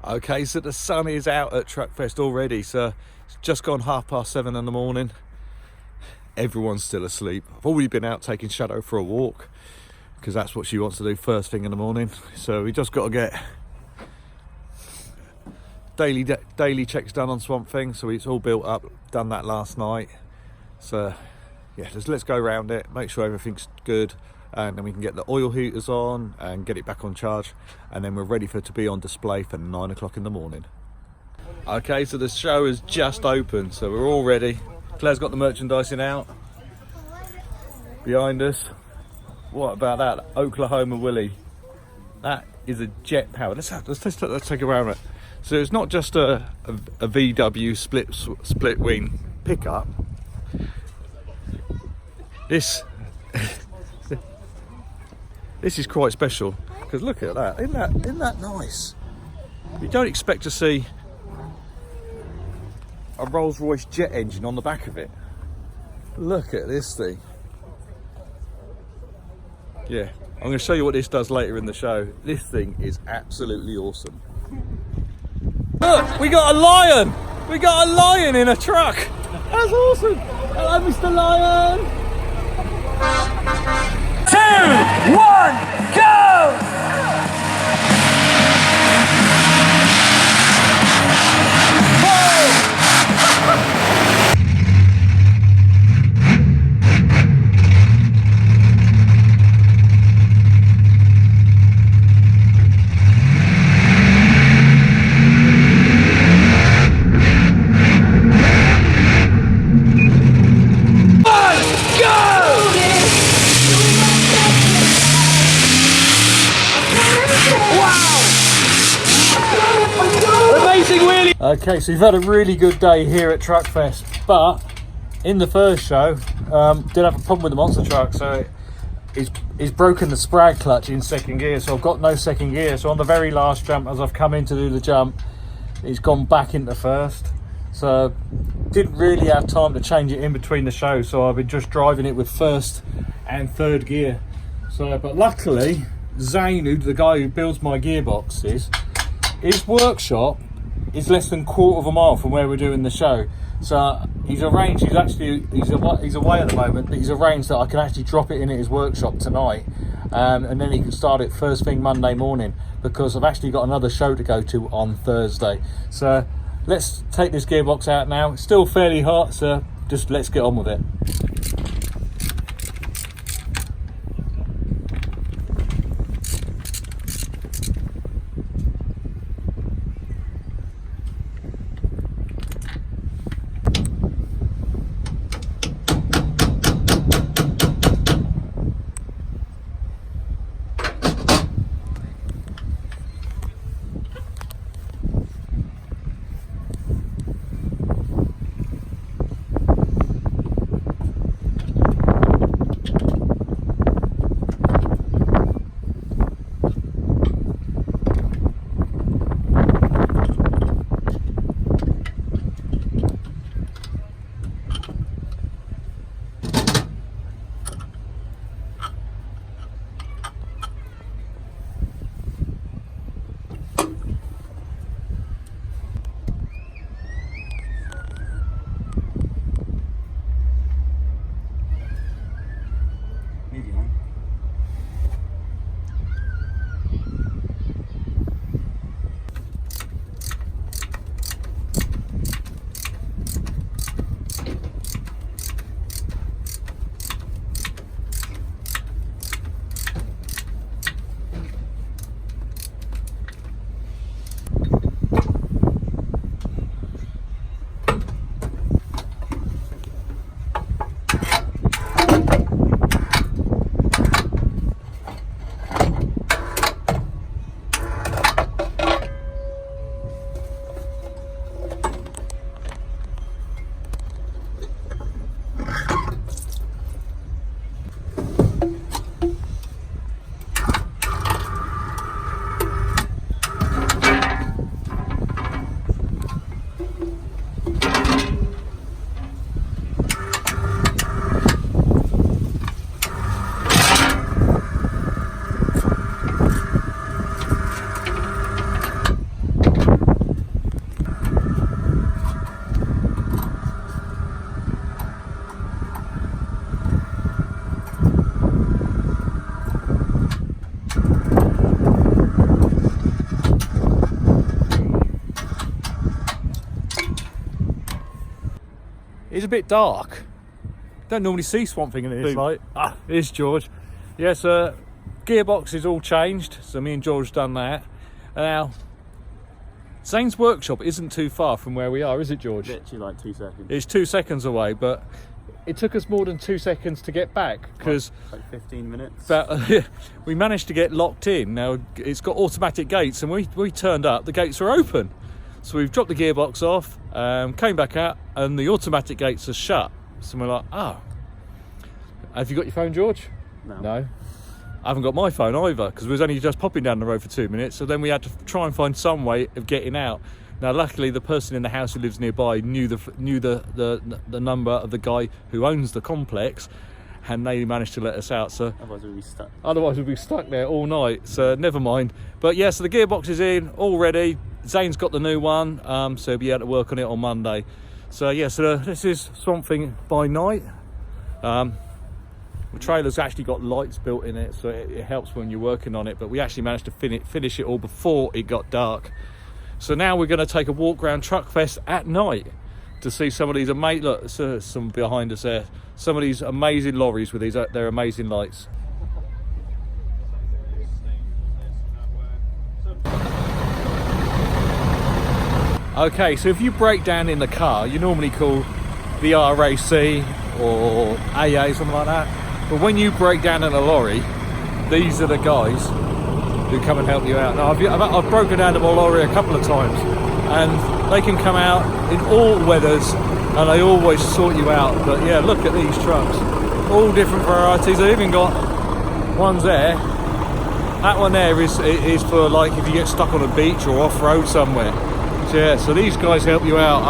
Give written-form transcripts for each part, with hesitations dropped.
Okay, so the sun is out at Truckfest already, so it's just gone 7:30 in the morning. Everyone's still asleep. I've already been out taking Shadow for a walk because that's what she wants to do first thing in the morning. So we just got to get daily checks done on Swamp Thing, so it's all built up, done that last night. So yeah, just let's go around it, make sure everything's good, and then we can get the oil heaters on and get it back on charge, and then we're ready for it to be on display for 9 o'clock in the morning. Okay, so the show has just opened, so we're all ready. Claire's got the merchandising out behind us. What about that Oklahoma Willie? That is a jet powered. Let's take a round of it. So it's not just a VW split wing pickup. This is quite special because look at that. Isn't that nice? You don't expect to see a Rolls-Royce jet engine on the back of it. Look at this thing. Yeah, I'm going to show you what this does later in the show. This thing is absolutely awesome. Look, we got a lion! We got a lion in a truck! That's awesome! Hello, Mr. Lion! 2, 1, go! Okay, so you've had a really good day here at Truckfest, but in the first show, did have a problem with the monster truck, so it's broken the sprag clutch in second gear, so I've got no second gear. So on the very last jump, as I've come in to do the jump, it's gone back into first. So didn't really have time to change it in between the shows, so I've been just driving it with first and third gear. So, but luckily, Zane, the guy who builds my gearboxes, his workshop is less than a quarter of a mile from where we're doing the show. So he's arranged, he's away at the moment, but he's arranged that I can actually drop it in at his workshop tonight, and then he can start it first thing Monday morning, because I've actually got another show to go to on Thursday. So let's take this gearbox out now. It's still fairly hot, so just let's get on with it. It's a bit dark. Don't normally see Swamp Thing in this light. Here's George. Yes, gearbox is all changed, so me and George done that. Now, Zane's workshop isn't too far from where we are, is it, George? Literally like 2 seconds. It's 2 seconds away, but it took us more than 2 seconds to get back because like 15 minutes. We managed to get locked in. Now it's got automatic gates, and we turned up. The gates are open, so we've dropped the gearbox off, came back out, and the automatic gates are shut. So we're like, oh, have you got your phone, George? No. I haven't got my phone either because we was only just popping down the road for 2 minutes. So then we had to try and find some way of getting out. Now, luckily, the person in the house who lives nearby knew the number of the guy who owns the complex, and they managed to let us out. So otherwise we'd be stuck. Otherwise, we'd be stuck there all night. So never mind. But yeah, so the gearbox is in, all ready. Zane's got the new one, so he'll be able to work on it on Monday. So yeah, so this is Swamp Thing by night. The trailer's actually got lights built in it, so it helps when you're working on it. But we actually managed to finish it all before it got dark. So now we're going to take a walk around Truckfest at night to see some of these amazing, look, some behind us there, some of these amazing lorries with their amazing lights. Okay, so if you break down in the car, you normally call the RAC or AA, something like that. But when you break down in a lorry, these are the guys who come and help you out. Now, I've broken down in my lorry a couple of times, and they can come out in all weathers, and they always sort you out. But yeah, look at these trucks, all different varieties. They've even got ones there. That one there is for like if you get stuck on a beach or off-road somewhere. So yeah, so these guys help you out.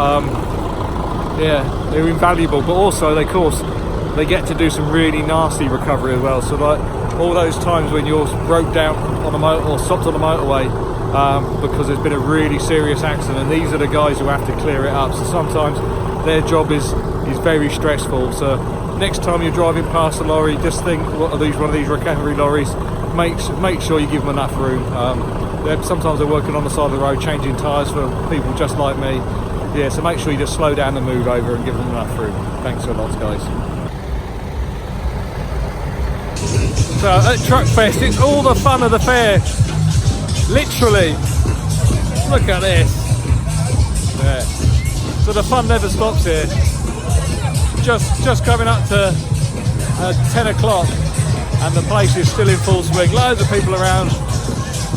Yeah, they're invaluable, but also they get to do some really nasty recovery as well. So like all those times when you're broke down on a motor or stopped on the motorway because there's been a really serious accident, these are the guys who have to clear it up. So sometimes their job is very stressful. So next time you're driving past a lorry, just think, one of these recovery lorries? Make sure you give them enough room. Sometimes they're working on the side of the road, changing tyres for people just like me. Yeah, so make sure you just slow down and move over and give them enough room. Thanks a lot, guys. So at Truckfest, it's all the fun of the fair. Literally. Look at this. Yeah. So the fun never stops here. Just coming up to 10 o'clock and the place is still in full swing. Loads of people around.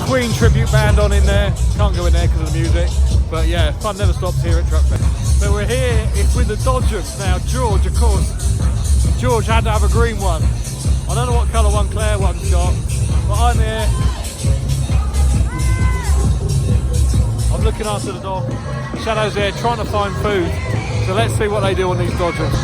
Queen tribute band on in there. Can't go in there because of the music. But yeah, fun never stops here at Truckfest. So we're here, it's with the Dodgers. Now George, of course, George had to have a green one. I don't know what colour one Claire one's got, but I'm here. I'm looking after the dog. Shadow's there trying to find food. So let's see what they do on these Dodgers.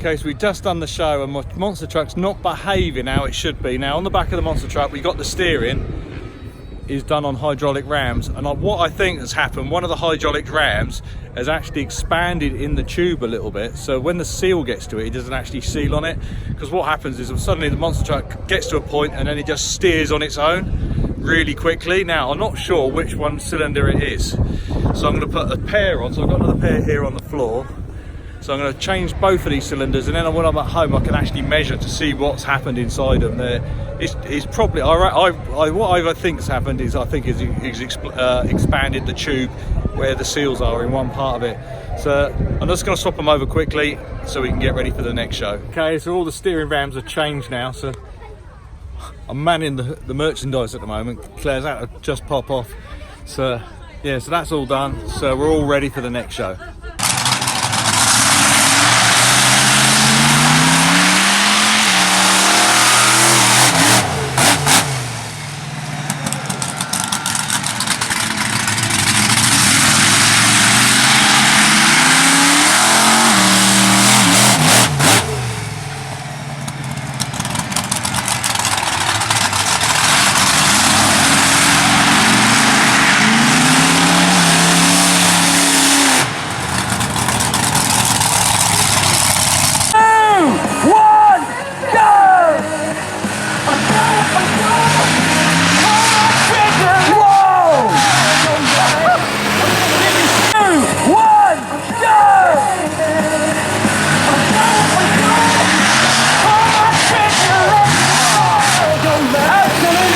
Okay, so we've just done the show and my monster truck's not behaving how it should be. Now on the back of the monster truck we got the steering is done on hydraulic rams, and what I think has happened, one of the hydraulic rams has actually expanded in the tube a little bit, so when the seal gets to it, it doesn't actually seal on it, because what happens is suddenly the monster truck gets to a point and then it just steers on its own really quickly. Now I'm not sure which one cylinder it is, so I'm going to put a pair on. So I've got another pair here on the floor, so I'm going to change both of these cylinders, and then when I'm at home I can actually measure to see what's happened inside them. It's probably, what I think has happened is I think he's expanded the tube where the seals are in one part of it. So I'm just going to swap them over quickly so we can get ready for the next show. Okay, so all the steering rams have changed now, so I'm manning the merchandise at the moment. Claire's out to just pop off. So yeah, so that's all done. So we're all ready for the next show.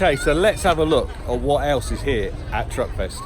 Okay, so let's have a look at what else is here at Truckfest.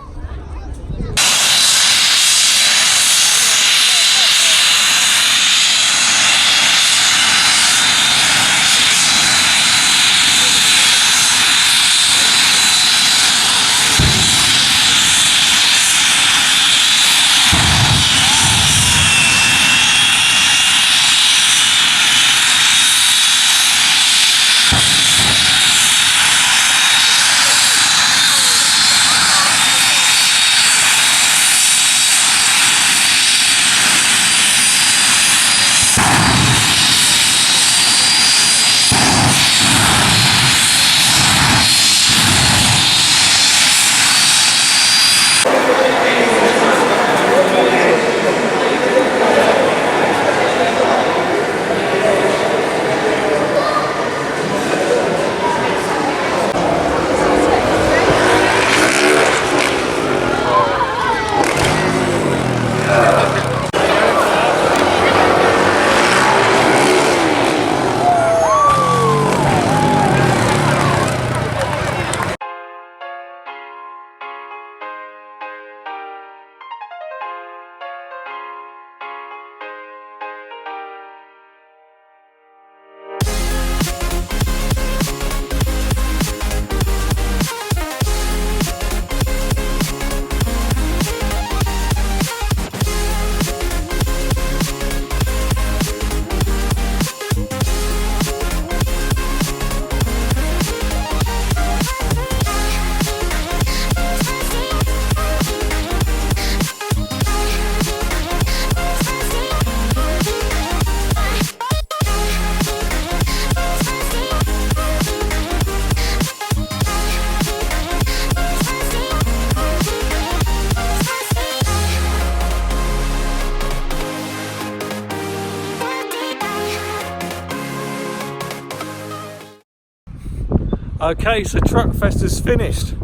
Okay, so Truckfest is finished.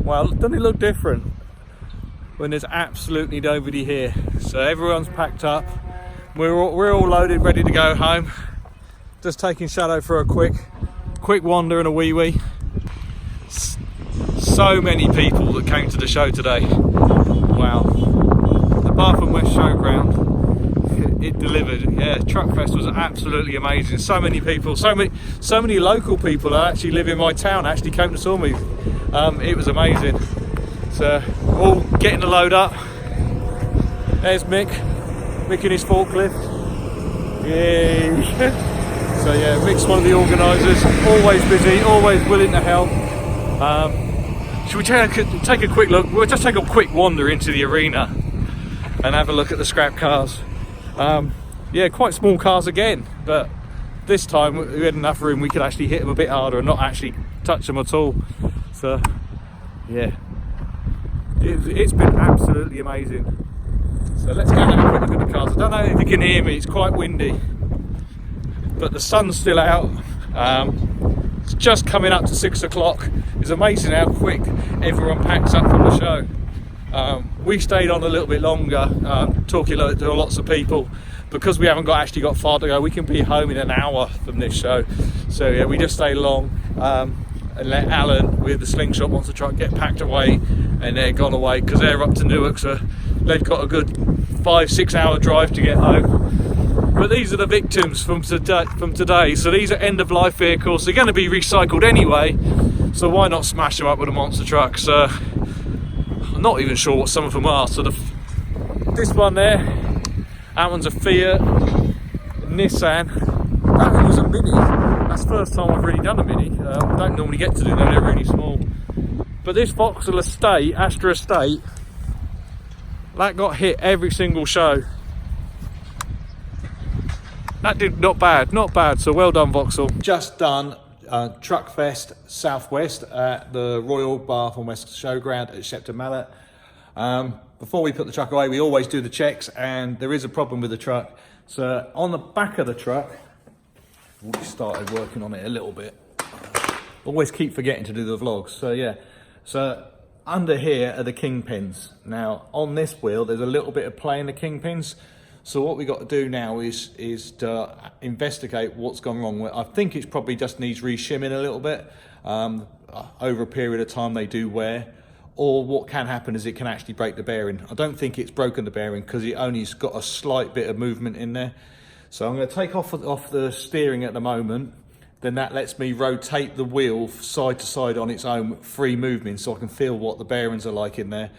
Well, doesn't it look different when there's absolutely nobody here? So everyone's packed up. We're all loaded, ready to go home. Just taking Shadow for a quick wander and a wee. So many people that came to the show today. Wow. Apart from West Showground, it delivered. Yeah, Truckfest was absolutely amazing. So many people, so many local people that actually live in my town actually came to saw me. It was amazing. So all getting the load up. There's Mick in his forklift. Yay. So yeah, Mick's one of the organisers, always busy, always willing to help. Should we take a quick look? We'll just take a quick wander into the arena and have a look at the scrap cars. yeah, quite small cars again, but this time we had enough room, we could actually hit them a bit harder and not actually touch them at all. So yeah, it's been absolutely amazing. So let's go and have a quick look at the cars. I don't know if you can hear me, it's quite windy, but the sun's still out. It's just coming up to 6 o'clock. It's amazing how quick everyone packs up from the show. We stayed on a little bit longer, talking to lots of people. Because we haven't actually got far to go, we can be home in an hour from this show. So yeah, we just stay long and let Alan with the Slingshot Monster Truck get packed away, and they're gone away because they're up to Newark, so they've got a good 5-6 hour drive to get home. But these are the victims from today. So these are end-of-life vehicles. They're going to be recycled anyway, so why not smash them up with a monster truck? So I'm not even sure what some of them are. So this one there, that one's a Fiat, Nissan. That one was a Mini. That's the first time I've really done a Mini. I don't normally get to do them, they're really small. But this Vauxhall Estate, Astra Estate, that got hit every single show. That did not bad, so well done Vauxhall. Just done Truckfest South West at the Royal Bath and West Showground at Shepton Mallet. Before we put the truck away, we always do the checks, and there is a problem with the truck. So on the back of the truck, we started working on it a little bit. Always keep forgetting to do the vlogs. So yeah, so under here are the kingpins. Now on this wheel, there's a little bit of play in the kingpins. So what we got to do now is to investigate what's gone wrong. I think it probably just needs re-shimming a little bit. Over a period of time they do wear. Or what can happen is it can actually break the bearing. I don't think it's broken the bearing because it only's got a slight bit of movement in there. So I'm going to take off the steering at the moment. Then that lets me rotate the wheel side to side on its own, free movement, so I can feel what the bearings are like in there.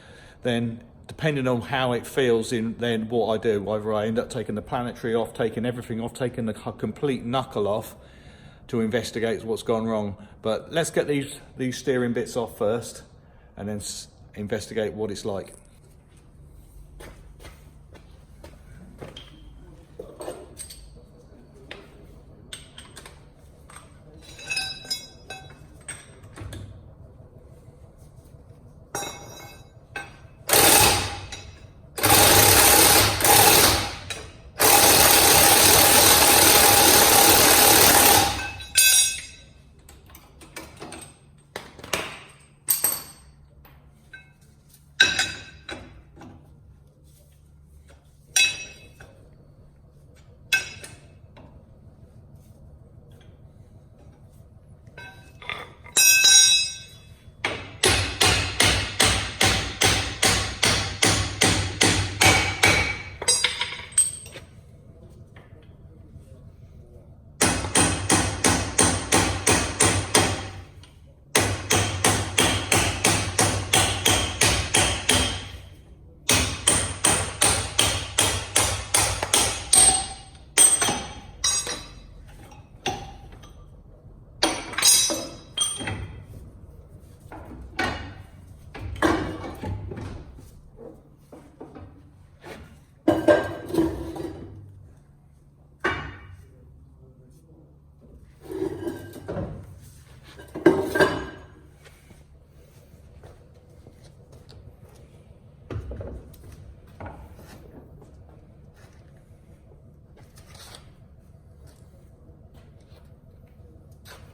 Then depending on how it feels, then what I do, either I end up taking the planetary off, taking everything off, taking the complete knuckle off to investigate what's gone wrong. But let's get these steering bits off first, and then investigate what it's like.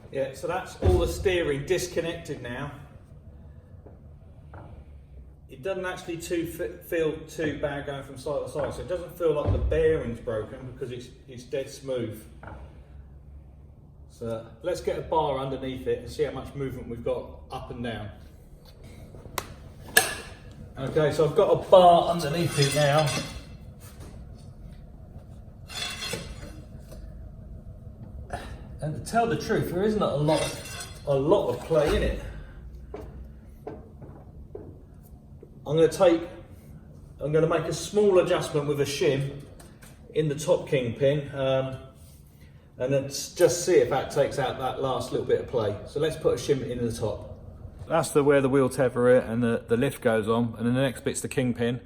Yeah, so that's all the steering disconnected now. It doesn't actually feel too bad going from side to side, so it doesn't feel like the bearing's broken because it's dead smooth. So let's get a bar underneath it and see how much movement we've got up and down. Okay, so I've got a bar underneath it now. And to tell the truth, there isn't a lot of play in it. I'm going to make a small adjustment with a shim in the top kingpin, and then just see if that takes out that last little bit of play. So let's put a shim in the top. That's where the wheel tether is and the lift goes on, and then the next bit's the kingpin.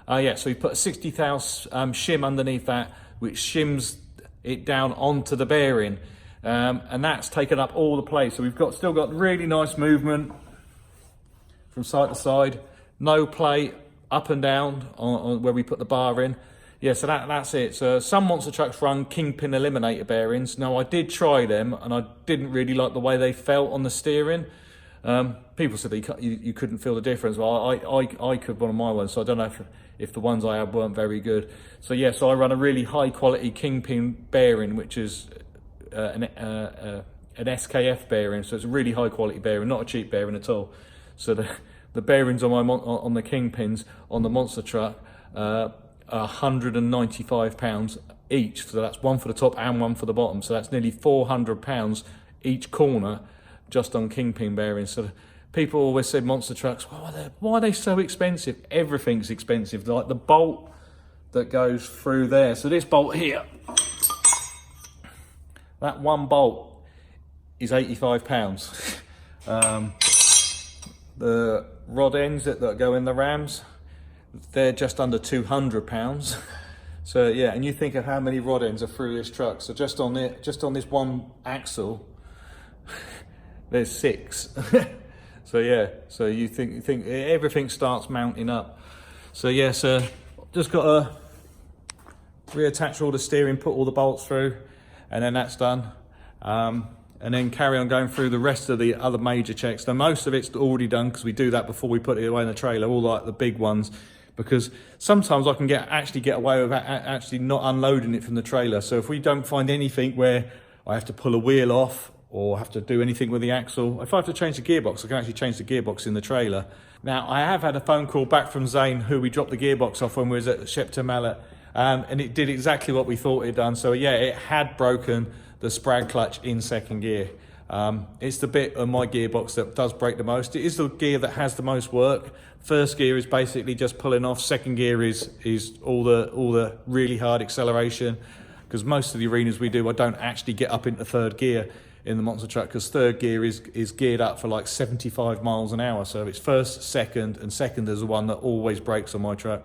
Yeah, so we put a 60 thou shim underneath that which shims it down onto the bearing, and that's taken up all the place. So we've still got really nice movement from side to side, no play up and down on where we put the bar in. Yeah, so that's it. So some monster trucks run Kingpin eliminator bearings. Now I did try them and I didn't really like the way they felt on the steering. People said you couldn't feel the difference. Well, I could one of my ones, so I don't know if the ones I had weren't very good. So yeah, so I run a really high quality Kingpin bearing, which is an SKF bearing. So it's a really high quality bearing, not a cheap bearing at all. So the bearings on the Kingpins on the monster truck are £195 each. So that's one for the top and one for the bottom. So that's nearly £400 each corner just on Kingpin bearings. So people always said monster trucks, why are they so expensive? Everything's expensive. Like the bolt that goes through there. So this bolt here, that one bolt is £85. The rod ends that go in the rams, they're just under £200. So yeah, and you think of how many rod ends are through this truck. So just on this one axle, there's 6. So yeah, so you think everything starts mounting up. So yeah, so just got to reattach all the steering, put all the bolts through, and then that's done. And then carry on going through the rest of the other major checks. Now most of it's already done because we do that before we put it away in the trailer, all like the big ones, because sometimes I can actually get away with actually not unloading it from the trailer. So if we don't find anything where I have to pull a wheel off or have to do anything with the axle, if I have to change the gearbox, I can actually change the gearbox in the trailer. Now I have had a phone call back from Zane, who we dropped the gearbox off when we was at Shepton Mallet, and it did exactly what we thought it done. So yeah, it had broken the sprag clutch in second gear. It's the bit of my gearbox that does break the most. It is the gear that has the most work. First gear is basically just pulling off. Second gear is all the really hard acceleration, because most of the arenas we do, I don't actually get up into third gear in the monster truck, because third gear is geared up for like 75 miles an hour. So it's first, second, and second is the one that always breaks on my truck.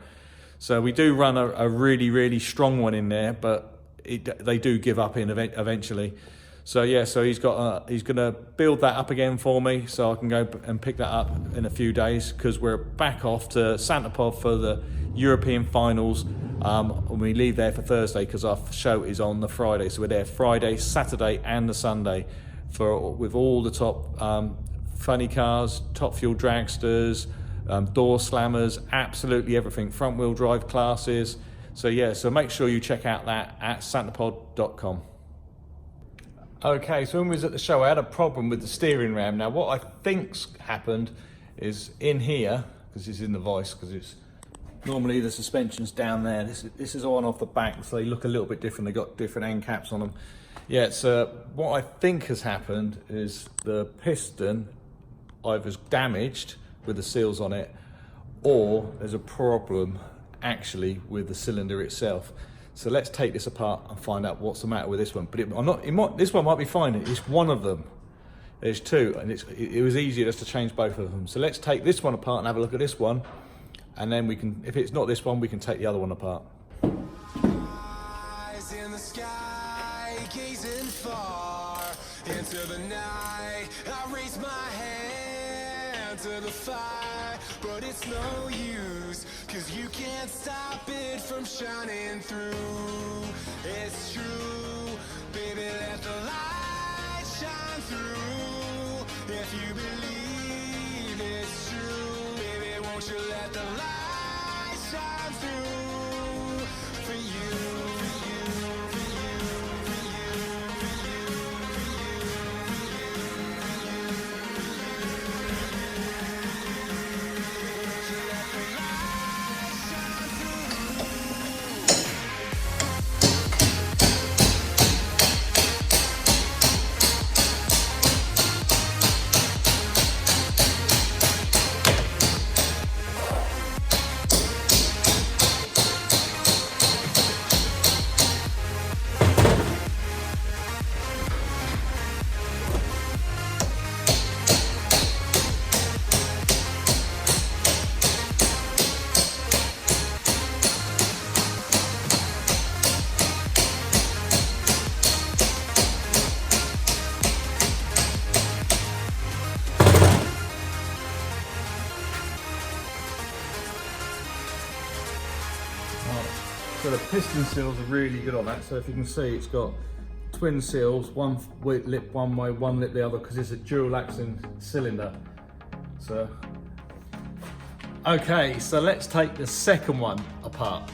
So we do run a really, really strong one in there, but they do give up in eventually. So yeah, so he's gonna build that up again for me, so I can go and pick that up in a few days, because we're back off to Santa Pod for the European finals. And we leave there for Thursday because our show is on the Friday. So we're there Friday, Saturday, and the Sunday with all the top funny cars, top fuel dragsters, door slammers, absolutely everything, front wheel drive classes. So yeah, so make sure you check out that at santapod.com. Okay, so when we was at the show, I had a problem with the steering ram. Now what I think's happened is in here, because it's in the vice, because it's normally the suspension's down there. This is on off the back, so they look a little bit different. They got different end caps on them. Yeah, so what I think has happened is the piston either is damaged with the seals on it, or there's a problem actually with the cylinder itself. So let's take this apart and find out what's the matter with this one. But this one might be fine. It's one of them. There's two, and it was easier just to change both of them. So let's take this one apart and have a look at this one, and then we can, if it's not this one, we can take the other one apart. Eyes in the sky, gazing far into the night. I raise my hand to the fire, but it's no use, 'cause you can't stop it from shining through. It's true, baby, let the light shine through. If you believe it's true, baby, won't you let the light shine through for you, for you, for you, for you, for you, won't you let the light shine through? So the piston seals are really good on that. So if you can see, it's got twin seals, one lip one way, one lip the other, because it's a dual axle cylinder. So, okay, so let's take the second one apart.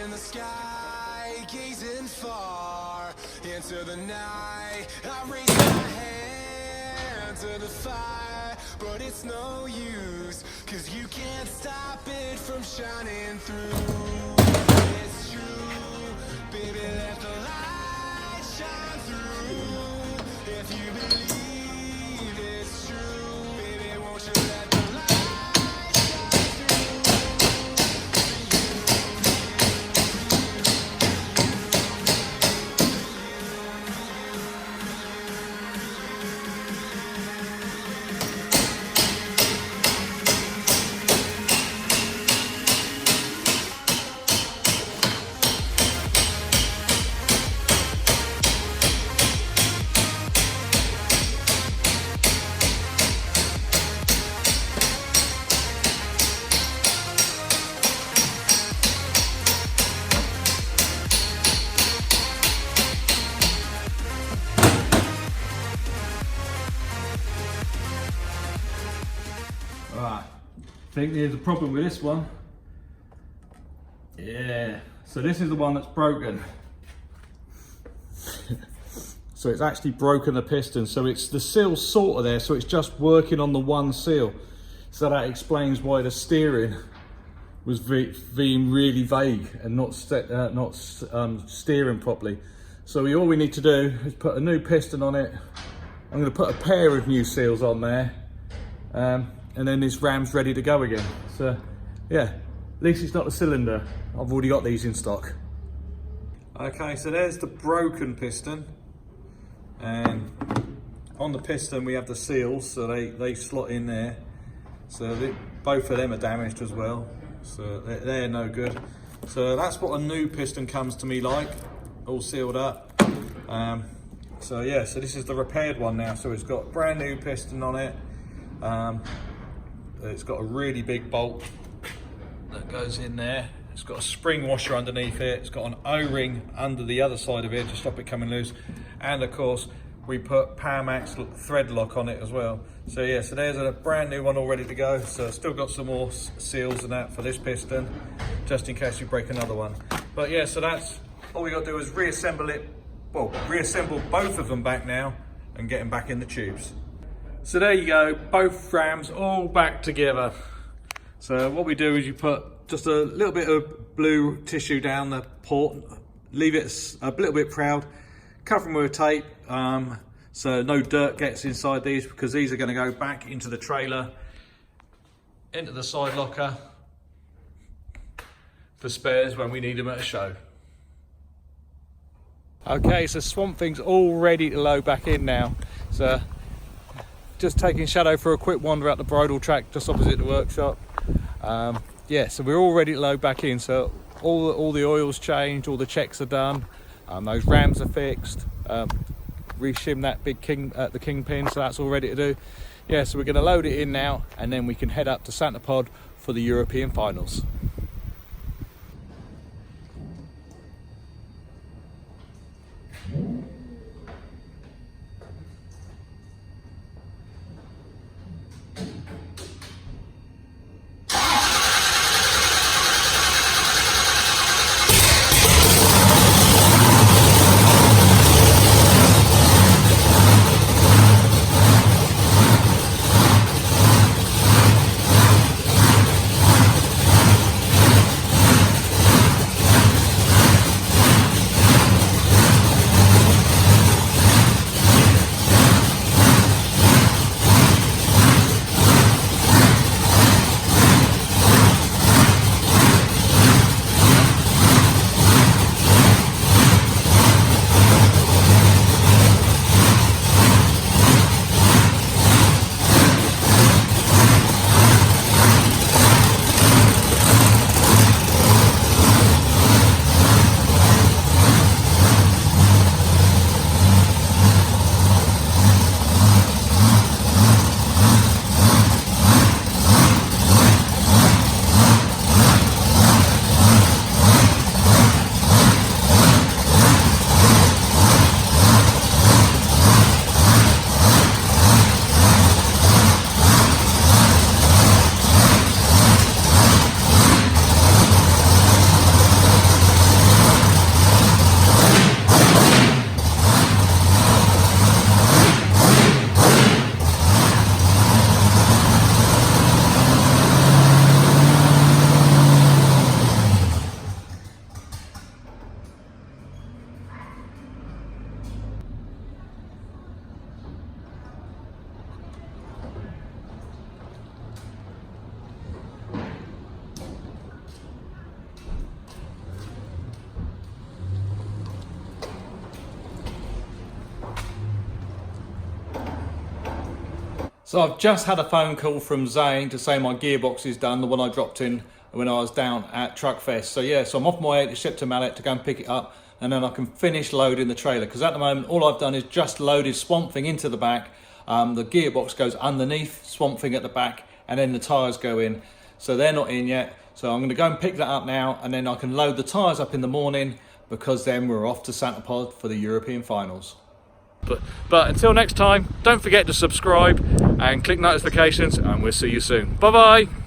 In the sky, gazing far into the night, I raise my hand to the fire, but it's no use, 'cause you can't stop it from shining through. It's true, baby, let the light shine through. If you believe it's true, baby, won't you let the light Right, I think there's a problem with this one. Yeah, so this is the one that's broken. So it's actually broken the piston. So it's the seal's sort of there, so it's just working on the one seal. So that explains why the steering was being really vague and not steering properly. So all we need to do is put a new piston on it. I'm going to put a pair of new seals on there. And then this ram's ready to go again. So yeah, at least it's not the cylinder. I've already got these in stock. Okay, so there's the broken piston. And on the piston we have the seals, so they slot in there. So both of them are damaged as well. So they're no good. So that's what a new piston comes to me like, all sealed up. So yeah, so this is the repaired one now. So it's got a brand new piston on it. It's got a really big bolt that goes in there. It's got a spring washer underneath it. It's got an O-ring under the other side of it to stop it coming loose. And of course, we put PowerMax thread lock on it as well. So yeah, so there's a brand new one all ready to go. So still got some more seals and that for this piston, just in case you break another one. But yeah, so that's all we got to do is reassemble it. Well, reassemble both of them back now and get them back in the tubes. So there you go, both rams all back together. So what we do is you put just a little bit of blue tissue down the port, leave it a little bit proud, cover them with tape so no dirt gets inside these, because these are going to go back into the trailer, into the side locker for spares when we need them at a show. Okay, so Swamp Thing's all ready to load back in now. So just taking Shadow for a quick wander out the bridle track just opposite the workshop. Yeah, so we're all ready to load back in. So all the oil's changed, all the checks are done, those rams are fixed, re-shim that big the kingpin, so that's all ready to do. Yeah, so we're going to load it in now, and then we can head up to Santa Pod for the European finals. So I've just had a phone call from Zane to say my gearbox is done, the one I dropped in when I was down at Truckfest. So yeah, so I'm off my way to ship to Mallet to go and pick it up, and then I can finish loading the trailer, because at the moment all I've done is just loaded Swamp Thing into the back. The gearbox goes underneath Swamp Thing at the back, and then the tyres go in. So they're not in yet. So I'm going to go and pick that up now, and then I can load the tyres up in the morning, because then we're off to Santa Pod for the European finals. But until next time, don't forget to subscribe and click notifications, and we'll see you soon. Bye bye.